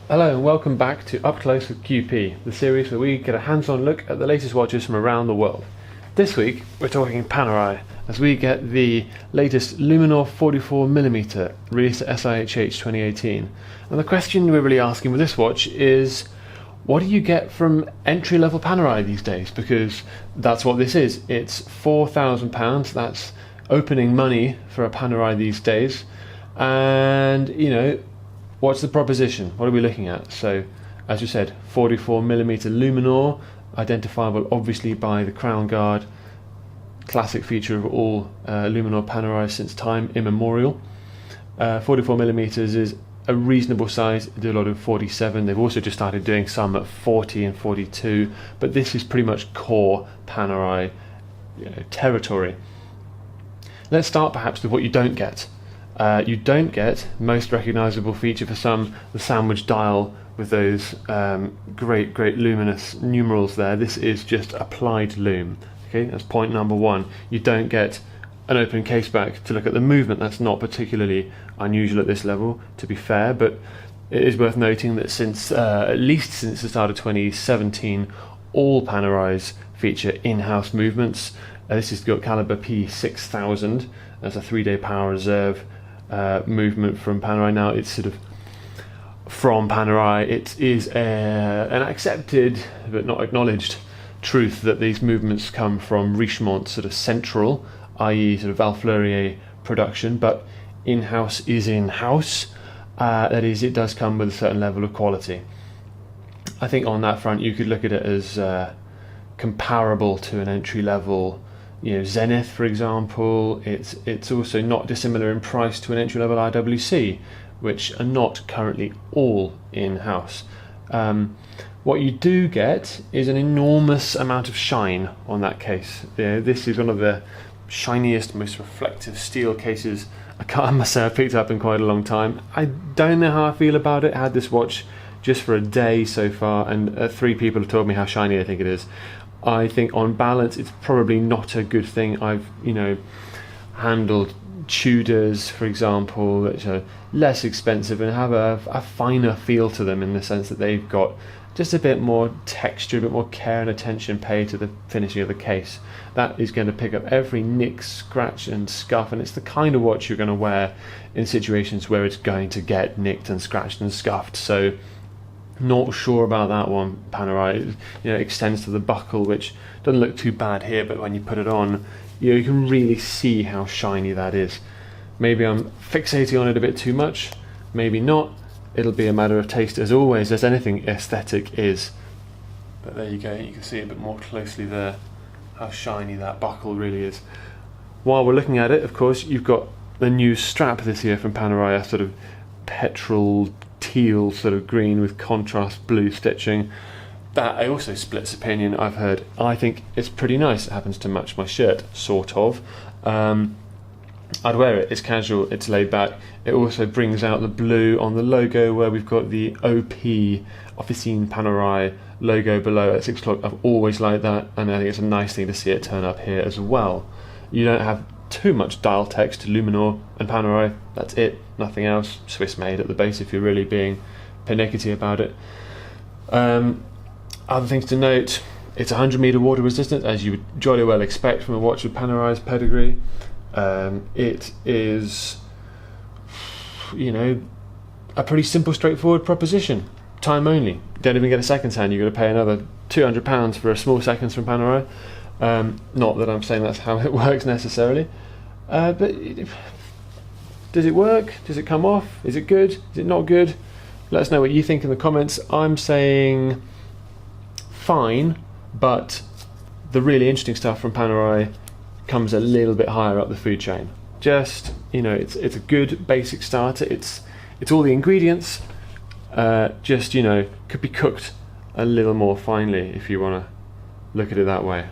Hello and welcome back to Up Close with QP, the series where we get a hands-on look at the latest watches from around the world. This week we're talking Panerai as we get the latest Luminor 44mm released at SIHH 2018. And the question we're really asking with this watch is, what do you get from entry-level Panerai these days? Because that's what this is. It's £4,000, that's opening money for a Panerai these days. And, you know, what's the proposition? What are we looking at? So, as you said, 44mm Luminor, identifiable obviously by the crown guard, classic feature of all Luminor Panerai since time immemorial. 44mm is a reasonable size. They do a lot of 47. They've also just started doing some at 40 and 42, but this is pretty much core Panerai territory. Let's start perhaps with what you don't get. You don't get, most recognisable feature for some, the sandwich dial with those great luminous numerals there. This is just applied lume. Okay, that's point number one. You don't get an open case back to look at the movement. That's not particularly unusual at this level, to be fair, but it is worth noting that since at least since the start of 2017, all Panerais feature in-house movements. This has got caliber P6000 as a 3-day power reserve movement from Panerai. Now it's sort of from Panerai, it is an accepted but not acknowledged truth that these movements come from Richemont sort of central, i.e. sort of Valfleurier production, but in-house is in-house. That is, it does come with a certain level of quality. I think on that front you could look at it as comparable to an entry-level, Zenith, for example. It's also not dissimilar in price to an entry-level IWC, which are not currently all in-house. What you do get is an enormous amount of shine on that case. This is one of the shiniest, most reflective steel cases I must say I've picked up in quite a long time. I don't know how I feel about it. I had this watch just for a day so far, and 3 people have told me how shiny they think it is. I think on balance it's probably not a good thing. I've handled Tudors, for example, which are less expensive and have a finer feel to them, in the sense that they've got just a bit more texture, a bit more care and attention paid to the finishing of the case. That is going to pick up every nick, scratch and scuff, and it's the kind of watch you're going to wear in situations where it's going to get nicked and scratched and scuffed. So not sure about that one. Panerai, extends to the buckle, which doesn't look too bad here, but when you put it on, you can really see how shiny that is. Maybe I'm fixating on it a bit too much, maybe not. It'll be a matter of taste, as always, as anything aesthetic is. But there you go, you can see a bit more closely there how shiny that buckle really is. While we're looking at it, of course, you've got the new strap this year from Panerai, a sort of petrol teal sort of green with contrast blue stitching. That I also splits opinion, I've heard. I think it's pretty nice. It happens to match my shirt, sort of. I'd wear it. It's casual, it's laid back. It also brings out the blue on the logo, where we've got the OP Officine Panerai logo below at 6 o'clock. I've always liked that, and I think it's a nice thing to see it turn up here as well. You don't have too much dial text, Luminor and Panerai, that's it, nothing else. Swiss made at the base if you're really being pernickety about it. Other things to note, it's 100 metre water resistant, as you would jolly well expect from a watch with Panerai's pedigree. It is, a pretty simple, straightforward proposition. Time only. Don't even get a seconds hand. You've got to pay another £200 for a small seconds from Panerai. Not that I'm saying that's how it works necessarily, but does it work? Does it come off? Is it good? Is it not good? Let us know what you think in the comments. I'm saying fine, but the really interesting stuff from Panerai comes a little bit higher up the food chain. Just, it's a good basic starter. It's all the ingredients, just, could be cooked a little more finely if you want to look at it that way.